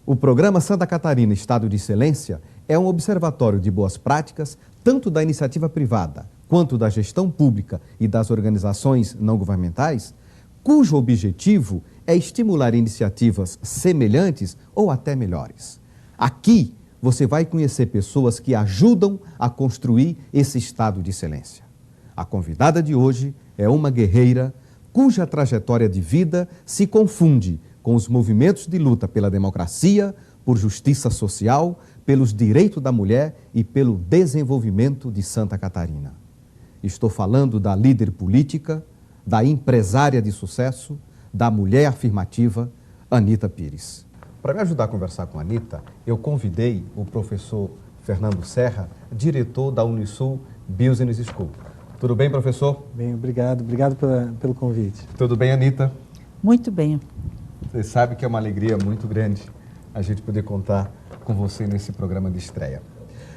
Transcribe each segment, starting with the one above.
O programa Santa Catarina Estado de Excelência é um observatório de boas práticas, tanto da iniciativa privada quanto da gestão pública e das organizações não governamentais, cujo objetivo é estimular iniciativas semelhantes ou até melhores. Aqui você vai conhecer pessoas que ajudam a construir esse estado de excelência. A convidada de hoje é uma guerreira cuja trajetória de vida se confunde com os movimentos de luta pela democracia, por justiça social, pelos direitos da mulher e pelo desenvolvimento de Santa Catarina. Estou falando da líder política, da empresária de sucesso, da mulher afirmativa, Anita Pires. Para me ajudar a conversar com a Anita, eu convidei o professor Fernando Serra, diretor da Unisul Business School. Tudo bem, professor? Bem, obrigado. Obrigado pelo convite. Tudo bem, Anita? Muito bem. Você sabe que é uma alegria muito grande a gente poder contar com você nesse programa de estreia.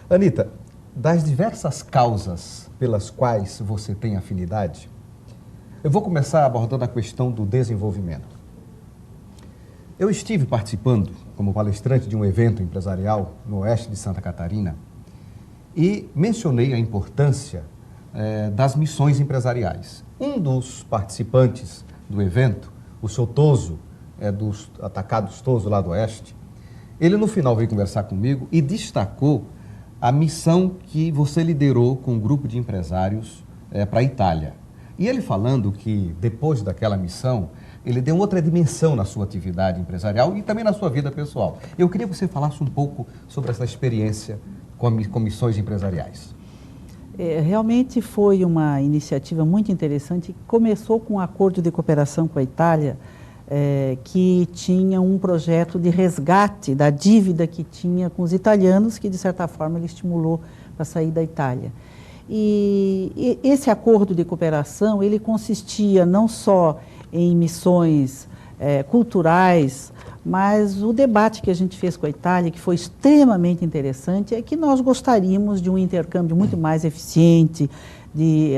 Anita, das diversas causas pelas quais você tem afinidade, eu vou começar abordando a questão do desenvolvimento. Eu estive participando como palestrante de um evento empresarial no oeste de Santa Catarina e mencionei a importância das missões empresariais. Um dos participantes do evento, o seu Toso, dos Atacados Toso lá do oeste, ele no final veio conversar comigo e destacou a missão que você liderou com um grupo de empresários para a Itália. E ele falando que depois daquela missão, ele deu outra dimensão na sua atividade empresarial e também na sua vida pessoal. Eu queria que você falasse um pouco sobre essa experiência com missões empresariais. Realmente foi uma iniciativa muito interessante. Começou com um acordo de cooperação com a Itália, que tinha um projeto de resgate da dívida que tinha com os italianos, que de certa forma ele estimulou para sair da Itália. E esse acordo de cooperação, ele consistia não só em missões culturais, mas o debate que a gente fez com a Itália, que foi extremamente interessante, é que nós gostaríamos de um intercâmbio muito mais eficiente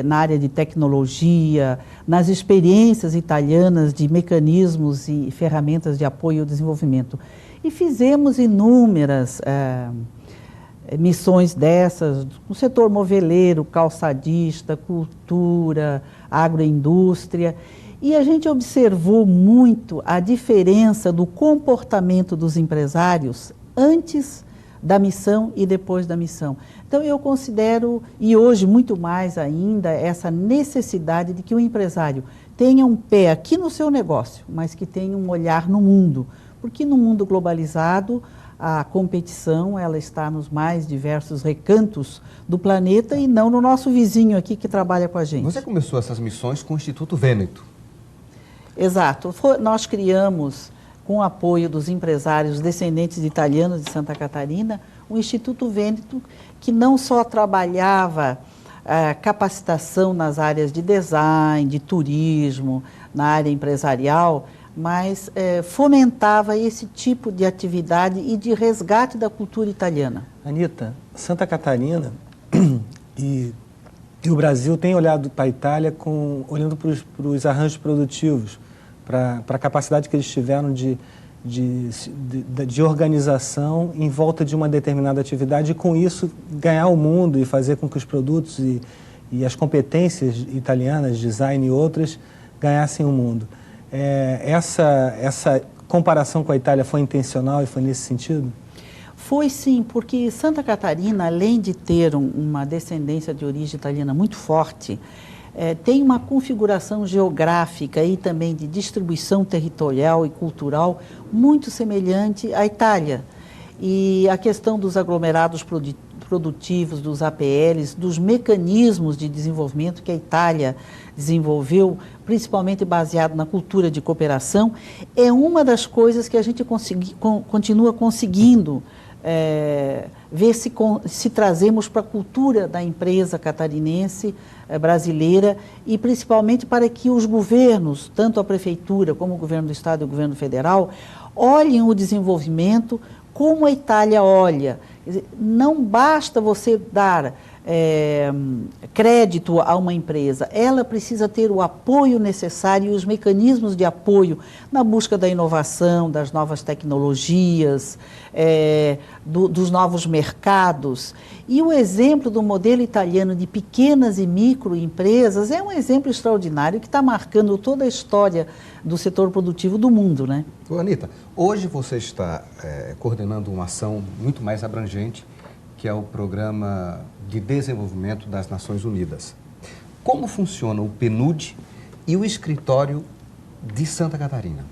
na área de tecnologia, nas experiências italianas de mecanismos e ferramentas de apoio ao desenvolvimento. E fizemos inúmeras missões dessas, no setor moveleiro, calçadista, cultura, agroindústria, e a gente observou muito a diferença do comportamento dos empresários antes da missão e depois da missão. Então eu considero, e hoje muito mais ainda, essa necessidade de que o empresário tenha um pé aqui no seu negócio, mas que tenha um olhar no mundo, porque no mundo globalizado a competição ela está nos mais diversos recantos do planeta e não no nosso vizinho aqui que trabalha com a gente. Você começou essas missões com o Instituto Vêneto. Exato. Nós criamos, com o apoio dos empresários descendentes de italianos de Santa Catarina, o Instituto Vêneto, que não só trabalhava capacitação nas áreas de design, de turismo, na área empresarial, mas fomentava esse tipo de atividade e de resgate da cultura italiana. Anita, Santa Catarina e o Brasil têm olhado para a Itália olhando para os arranjos produtivos, para a capacidade que eles tiveram de organização em volta de uma determinada atividade e, com isso, ganhar o mundo e fazer com que os produtos e as competências italianas, design e outras, ganhassem o mundo. Essa comparação com a Itália foi intencional e foi nesse sentido? Foi sim, porque Santa Catarina, além de ter uma descendência de origem italiana muito forte, tem uma configuração geográfica e também de distribuição territorial e cultural muito semelhante à Itália. E a questão dos aglomerados produtivos, dos APLs, dos mecanismos de desenvolvimento que a Itália desenvolveu, principalmente baseado na cultura de cooperação, é uma das coisas que a gente continua conseguindo ver se trazemos para a cultura da empresa catarinense, brasileira, e principalmente para que os governos, tanto a prefeitura como o governo do estado e o governo federal, olhem o desenvolvimento como a Itália olha. Quer dizer, não basta você dar crédito a uma empresa, ela precisa ter o apoio necessário e os mecanismos de apoio na busca da inovação, das novas tecnologias, dos novos mercados. E o exemplo do modelo italiano de pequenas e microempresas é um exemplo extraordinário que está marcando toda a história do setor produtivo do mundo, né? Anitta, hoje você está coordenando uma ação muito mais abrangente, que é o Programa de Desenvolvimento das Nações Unidas. Como funciona o PNUD e o escritório de Santa Catarina?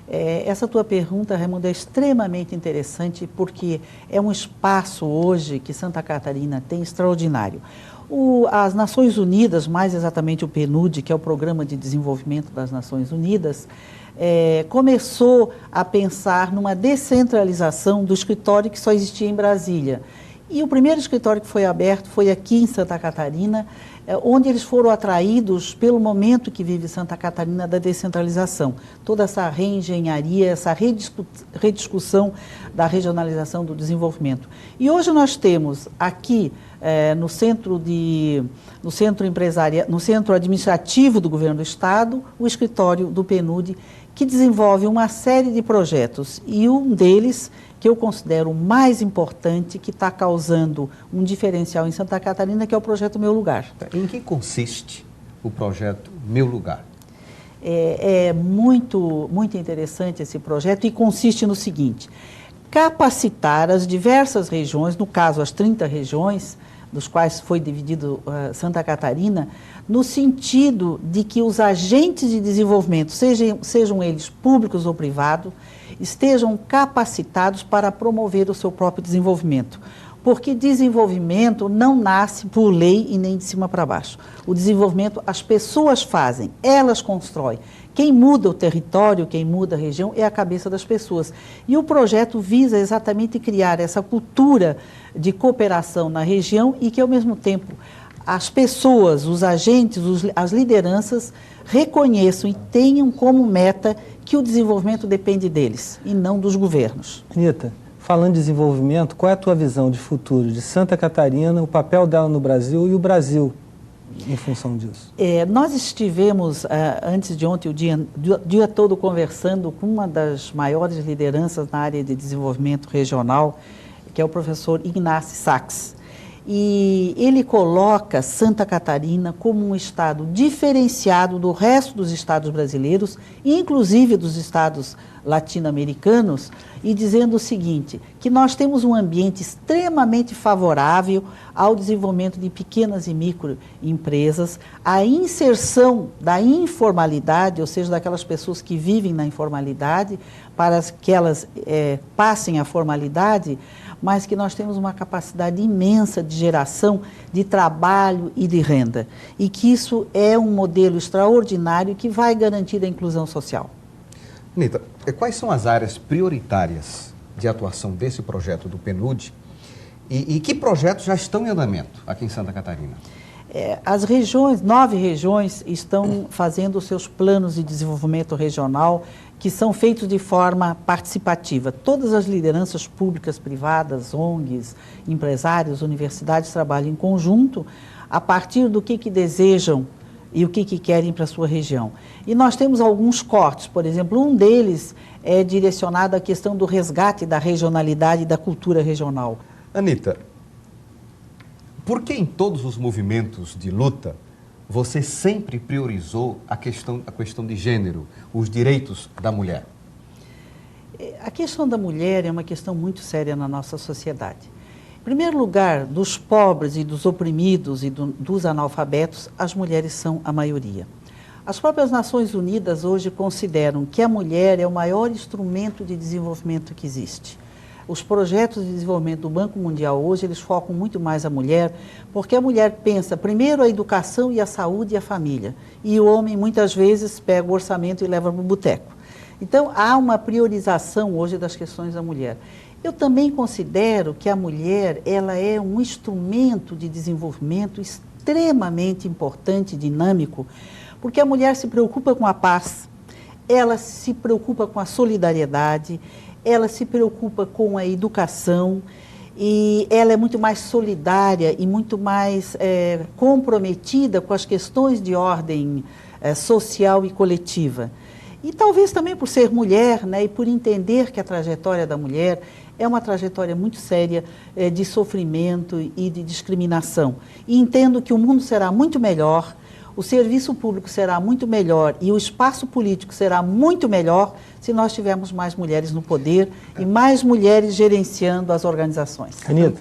Essa tua pergunta, Raimundo, é extremamente interessante porque é um espaço hoje que Santa Catarina tem extraordinário. As Nações Unidas, mais exatamente o PNUD, que é o Programa de Desenvolvimento das Nações Unidas, começou a pensar numa descentralização do escritório que só existia em Brasília. E o primeiro escritório que foi aberto foi aqui em Santa Catarina, onde eles foram atraídos pelo momento que vive Santa Catarina da descentralização. Toda essa reengenharia, essa rediscussão da regionalização do desenvolvimento. E hoje nós temos aqui no centro administrativo do Governo do Estado, o escritório do PNUD, que desenvolve uma série de projetos. E um deles, que eu considero o mais importante, que está causando um diferencial em Santa Catarina, que é o projeto Meu Lugar. Em que consiste o projeto Meu Lugar? É muito interessante esse projeto e consiste no seguinte: capacitar as diversas regiões, no caso as 30 regiões, dos quais foi dividido Santa Catarina, no sentido de que os agentes de desenvolvimento, sejam eles públicos ou privados, estejam capacitados para promover o seu próprio desenvolvimento. Porque desenvolvimento não nasce por lei e nem de cima para baixo. O desenvolvimento as pessoas fazem, elas constroem. Quem muda o território, quem muda a região é a cabeça das pessoas. E o projeto visa exatamente criar essa cultura de cooperação na região e que, ao mesmo tempo, as pessoas, os agentes, as lideranças reconheçam e tenham como meta que o desenvolvimento depende deles e não dos governos. Anitta, falando de desenvolvimento, qual é a tua visão de futuro de Santa Catarina, o papel dela no Brasil e o Brasil em função disso? Nós estivemos, antes de ontem, o dia todo conversando com uma das maiores lideranças na área de desenvolvimento regional, que é o professor Ignacy Sachs. E ele coloca Santa Catarina como um estado diferenciado do resto dos estados brasileiros, inclusive dos estados latino-americanos, e dizendo o seguinte, que nós temos um ambiente extremamente favorável ao desenvolvimento de pequenas e microempresas, a inserção da informalidade, ou seja, daquelas pessoas que vivem na informalidade, para que elas passem à formalidade, mas que nós temos uma capacidade imensa de geração de trabalho e de renda. E que isso é um modelo extraordinário que vai garantir a inclusão social. Anitta, quais são as áreas prioritárias de atuação desse projeto do PNUD e que projetos já estão em andamento aqui em Santa Catarina? As regiões, 9 regiões, estão fazendo os seus planos de desenvolvimento regional, que são feitos de forma participativa. Todas as lideranças públicas, privadas, ONGs, empresários, universidades trabalham em conjunto a partir do que desejam e o que querem para a sua região. E nós temos alguns cortes, por exemplo, um deles é direcionado à questão do resgate da regionalidade e da cultura regional. Anitta, por que em todos os movimentos de luta você sempre priorizou a questão de gênero, os direitos da mulher? A questão da mulher é uma questão muito séria na nossa sociedade. Em primeiro lugar, dos pobres e dos oprimidos e dos analfabetos, as mulheres são a maioria. As próprias Nações Unidas hoje consideram que a mulher é o maior instrumento de desenvolvimento que existe. Os projetos de desenvolvimento do Banco Mundial hoje, eles focam muito mais a mulher, porque a mulher pensa primeiro a educação e a saúde e a família. E o homem, muitas vezes, pega o orçamento e leva para o boteco. Então, há uma priorização hoje das questões da mulher. Eu também considero que a mulher, ela é um instrumento de desenvolvimento extremamente importante, dinâmico, porque a mulher se preocupa com a paz, ela se preocupa com a solidariedade, ela se preocupa com a educação e ela é muito mais solidária e muito mais comprometida com as questões de ordem social e coletiva. E talvez também por ser mulher, né, e por entender que a trajetória da mulher é uma trajetória muito séria de sofrimento e de discriminação. E entendo que o mundo será muito melhor, o serviço público será muito melhor e o espaço político será muito melhor se nós tivermos mais mulheres no poder e mais mulheres gerenciando as organizações. Anita,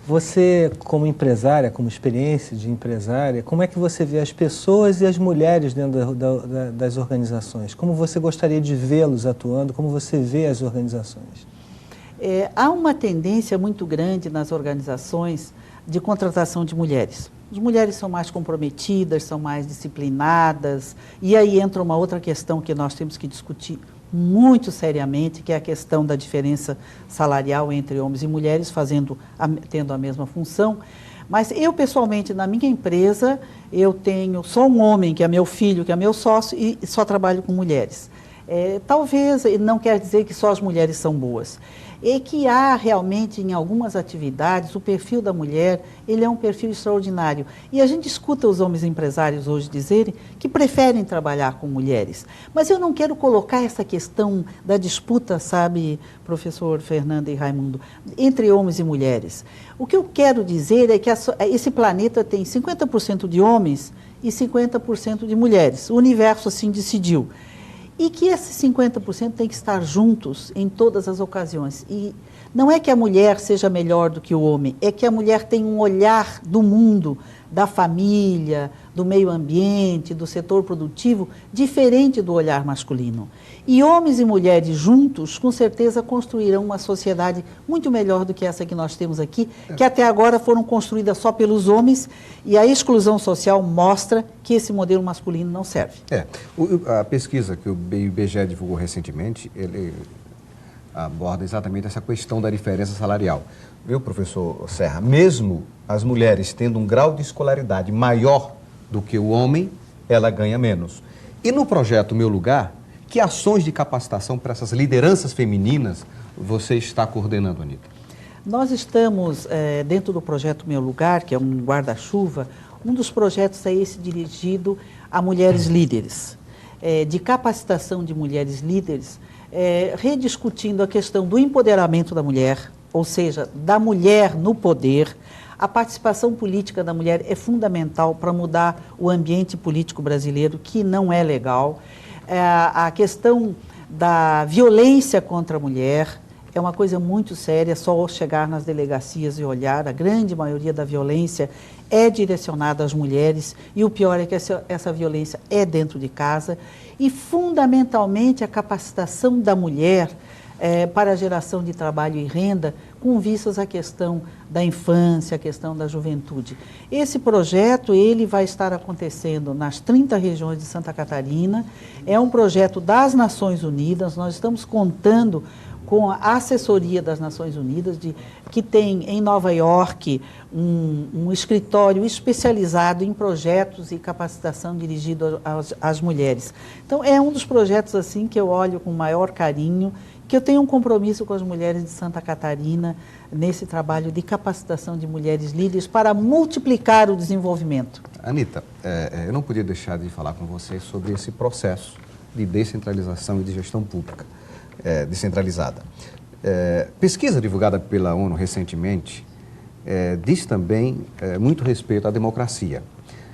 você como empresária, como experiência de empresária, como é que você vê as pessoas e as mulheres dentro das organizações? Como você gostaria de vê-los atuando? Como você vê as organizações? Há uma tendência muito grande nas organizações de contratação de mulheres. As mulheres são mais comprometidas, são mais disciplinadas, e aí entra uma outra questão que nós temos que discutir muito seriamente, que é a questão da diferença salarial entre homens e mulheres, tendo a mesma função. Mas eu, pessoalmente, na minha empresa, eu tenho só um homem, que é meu filho, que é meu sócio, e só trabalho com mulheres. Talvez, não quer dizer que só as mulheres são boas. E que há realmente em algumas atividades, o perfil da mulher, ele é um perfil extraordinário. E a gente escuta os homens empresários hoje dizerem que preferem trabalhar com mulheres. Mas eu não quero colocar essa questão da disputa, sabe, professor Fernando e Raimundo, entre homens e mulheres. O que eu quero dizer é que esse planeta tem 50% de homens e 50% de mulheres. O universo assim decidiu. E que esses 50% tem que estar juntos em todas as ocasiões. E não é que a mulher seja melhor do que o homem, é que a mulher tem um olhar do mundo, da família, do meio ambiente, do setor produtivo, diferente do olhar masculino. E homens e mulheres juntos, com certeza, construirão uma sociedade muito melhor do que essa que nós temos aqui, que até agora foram construídas só pelos homens, e a exclusão social mostra que esse modelo masculino não serve. A pesquisa que o IBGE divulgou recentemente, ele aborda exatamente essa questão da diferença salarial. Viu, professor Serra? Mesmo as mulheres tendo um grau de escolaridade maior do que o homem, ela ganha menos. E no projeto Meu Lugar, que ações de capacitação para essas lideranças femininas você está coordenando, Anita? Nós estamos, dentro do projeto Meu Lugar, que é um guarda-chuva, um dos projetos é esse dirigido a mulheres líderes, de capacitação de mulheres líderes, rediscutindo a questão do empoderamento da mulher, ou seja, da mulher no poder. A participação política da mulher é fundamental para mudar o ambiente político brasileiro, que não é legal. A questão da violência contra a mulher é uma coisa muito séria, só chegar nas delegacias e olhar, a grande maioria da violência é direcionada às mulheres e o pior é que essa violência é dentro de casa e, fundamentalmente, a capacitação da mulher para a geração de trabalho e renda com vistas à questão da infância, à questão da juventude. Esse projeto, ele vai estar acontecendo nas 30 regiões de Santa Catarina, é um projeto das Nações Unidas, nós estamos contando com a assessoria das Nações Unidas, que tem em Nova York um escritório especializado em projetos e capacitação dirigido às mulheres. Então, é um dos projetos assim que eu olho com maior carinho, que eu tenho um compromisso com as mulheres de Santa Catarina nesse trabalho de capacitação de mulheres líderes para multiplicar o desenvolvimento. Anita, eu não podia deixar de falar com você sobre esse processo de descentralização e de gestão pública descentralizada. Pesquisa divulgada pela ONU recentemente diz também muito respeito à democracia.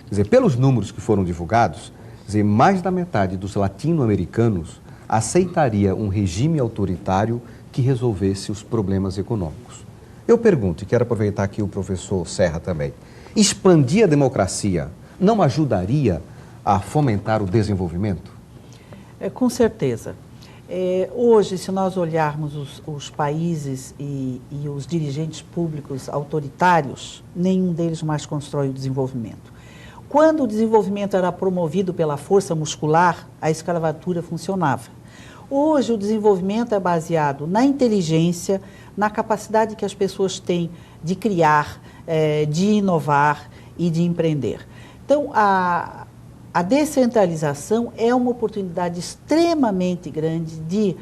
Quer dizer, pelos números que foram divulgados, quer dizer, mais da metade dos latino-americanos aceitaria um regime autoritário que resolvesse os problemas econômicos. Eu pergunto, e quero aproveitar aqui o professor Serra também, expandir a democracia não ajudaria a fomentar o desenvolvimento? Com certeza. Hoje, se nós olharmos os países e os dirigentes públicos autoritários, nenhum deles mais constrói o desenvolvimento. Quando o desenvolvimento era promovido pela força muscular, a escravatura funcionava. Hoje, o desenvolvimento é baseado na inteligência, na capacidade que as pessoas têm de criar, de inovar e de empreender. Então, a descentralização é uma oportunidade extremamente grande de,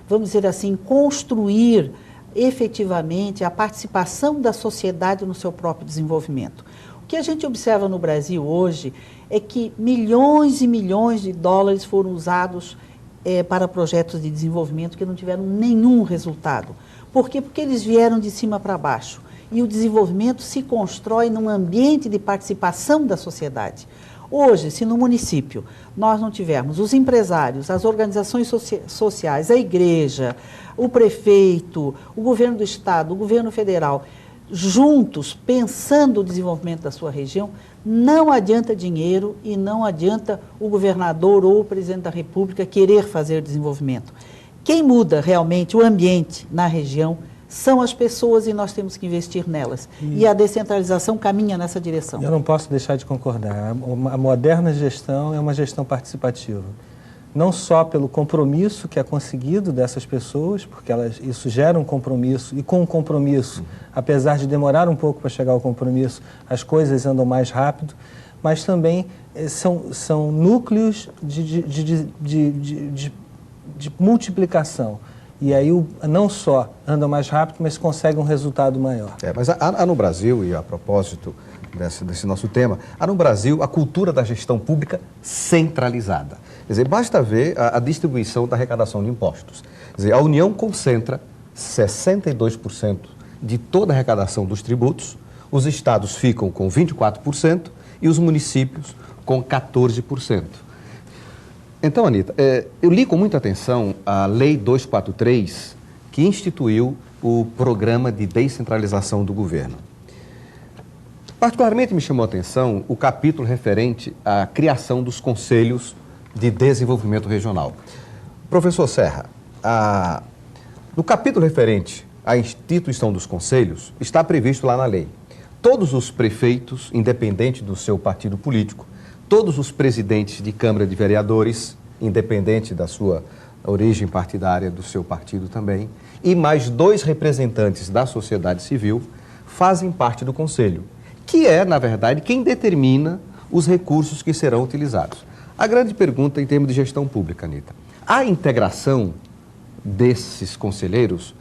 vamos dizer assim, construir efetivamente a participação da sociedade no seu próprio desenvolvimento. O que a gente observa no Brasil hoje é que milhões e milhões de dólares foram usados para projetos de desenvolvimento que não tiveram nenhum resultado. Por quê? Porque eles vieram de cima para baixo. E o desenvolvimento se constrói num ambiente de participação da sociedade. Hoje, se no município nós não tivermos os empresários, as organizações sociais, a igreja, o prefeito, o governo do estado, o governo federal, juntos, pensando o desenvolvimento da sua região, não adianta dinheiro e não adianta o governador ou o presidente da República querer fazer desenvolvimento. Quem muda realmente o ambiente na região são as pessoas e nós temos que investir nelas. E a descentralização caminha nessa direção. Eu não posso deixar de concordar. A moderna gestão é uma gestão participativa. Não só pelo compromisso que é conseguido dessas pessoas, porque isso gera um compromisso, e com o compromisso, apesar de demorar um pouco para chegar ao compromisso, as coisas andam mais rápido, mas também são núcleos de multiplicação. E aí não só anda mais rápido, mas consegue um resultado maior. Mas há no Brasil, e a propósito desse nosso tema, há no Brasil a cultura da gestão pública centralizada. Quer dizer, basta ver a distribuição da arrecadação de impostos. Quer dizer, a União concentra 62% de toda a arrecadação dos tributos, os estados ficam com 24% e os municípios com 14%. Então, Anita, eu li com muita atenção a Lei 243, que instituiu o Programa de Descentralização do Governo. Particularmente me chamou a atenção o capítulo referente à criação dos Conselhos de Desenvolvimento Regional. Professor Serra, no capítulo referente à instituição dos conselhos, está previsto lá na lei: todos os prefeitos, independente do seu partido político, todos os presidentes de Câmara de Vereadores, independente da sua origem partidária, do seu partido também, e mais 2 representantes da sociedade civil fazem parte do Conselho, que é, na verdade, quem determina os recursos que serão utilizados. A grande pergunta em termos de gestão pública, Anita: há integração desses conselheiros?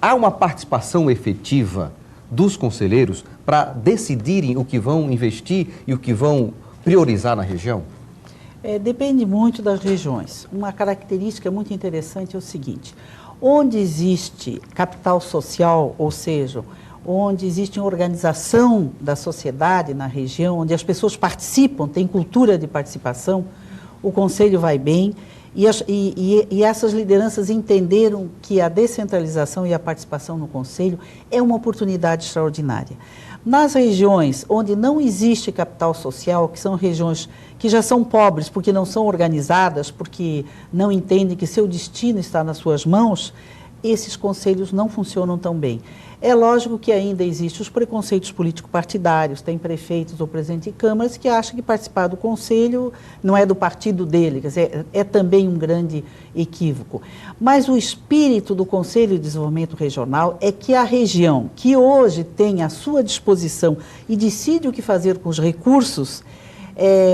Há uma participação efetiva dos conselheiros para decidirem o que vão investir e o que vão priorizar na região? Depende muito das regiões. Uma característica muito interessante é o seguinte: onde existe capital social, ou seja, onde existe uma organização da sociedade na região, onde as pessoas participam, tem cultura de participação, o conselho vai bem, e essas lideranças entenderam que a descentralização e a participação no conselho é uma oportunidade extraordinária. Nas regiões onde não existe capital social, que são regiões que já são pobres porque não são organizadas, porque não entendem que seu destino está nas suas mãos, esses conselhos não funcionam tão bem. É lógico que ainda existem os preconceitos político-partidários, tem prefeitos ou presidente de câmaras que acham que participar do conselho não é do partido dele, quer dizer, é também um grande equívoco. Mas o espírito do Conselho de Desenvolvimento Regional é que a região que hoje tem à sua disposição e decide o que fazer com os recursos,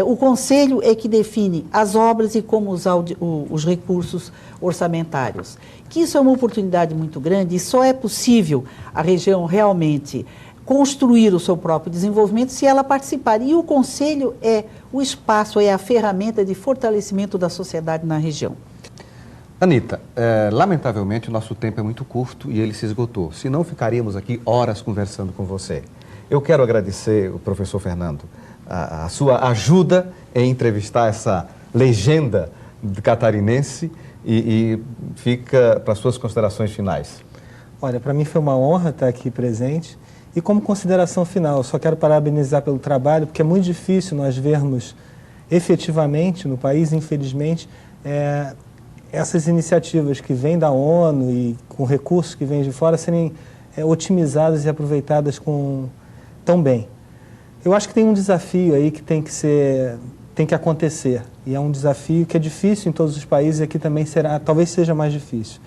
o Conselho é que define as obras e como usar os recursos orçamentários. Que isso é uma oportunidade muito grande e só é possível a região realmente construir o seu próprio desenvolvimento se ela participar. E o Conselho é o espaço, é a ferramenta de fortalecimento da sociedade na região. Anita, lamentavelmente o nosso tempo é muito curto e ele se esgotou. Senão ficaríamos aqui horas conversando com você. Eu quero agradecer o professor Fernando a sua ajuda em entrevistar essa legenda catarinense e fica para as suas considerações finais. Olha, para mim foi uma honra estar aqui presente e como consideração final, eu só quero parabenizar pelo trabalho, porque é muito difícil nós vermos efetivamente no país, infelizmente, essas iniciativas que vêm da ONU e com recursos que vêm de fora serem otimizadas e aproveitadas tão bem. Eu acho que tem um desafio aí que tem que acontecer, e é um desafio que é difícil em todos os países e aqui também talvez seja mais difícil,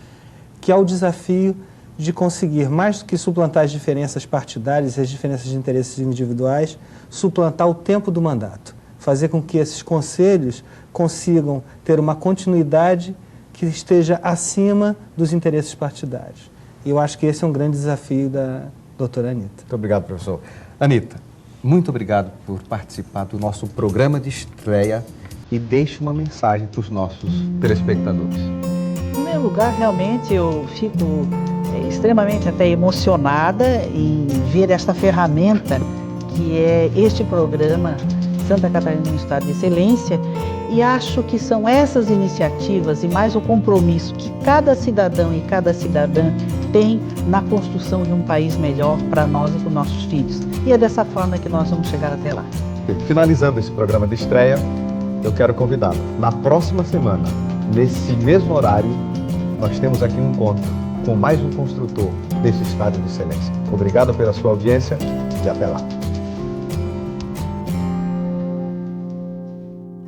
que é o desafio de conseguir, mais do que suplantar as diferenças partidárias e as diferenças de interesses individuais, suplantar o tempo do mandato, fazer com que esses conselhos consigam ter uma continuidade que esteja acima dos interesses partidários. E eu acho que esse é um grande desafio da doutora Anita. Muito obrigado, professor. Anita, muito obrigado por participar do nosso programa de estreia e deixe uma mensagem para os nossos telespectadores. Em primeiro lugar, realmente eu fico extremamente até emocionada em ver esta ferramenta que é este programa Santa Catarina no Estado de Excelência, e acho que são essas iniciativas e mais o compromisso que cada cidadão e cada cidadã tem na construção de um país melhor para nós e para os nossos filhos. E é dessa forma que nós vamos chegar até lá. Finalizando esse programa de estreia, eu quero convidá-lo. Na próxima semana, nesse mesmo horário, nós temos aqui um encontro com mais um construtor desse estado de excelência. Obrigado pela sua audiência e até lá.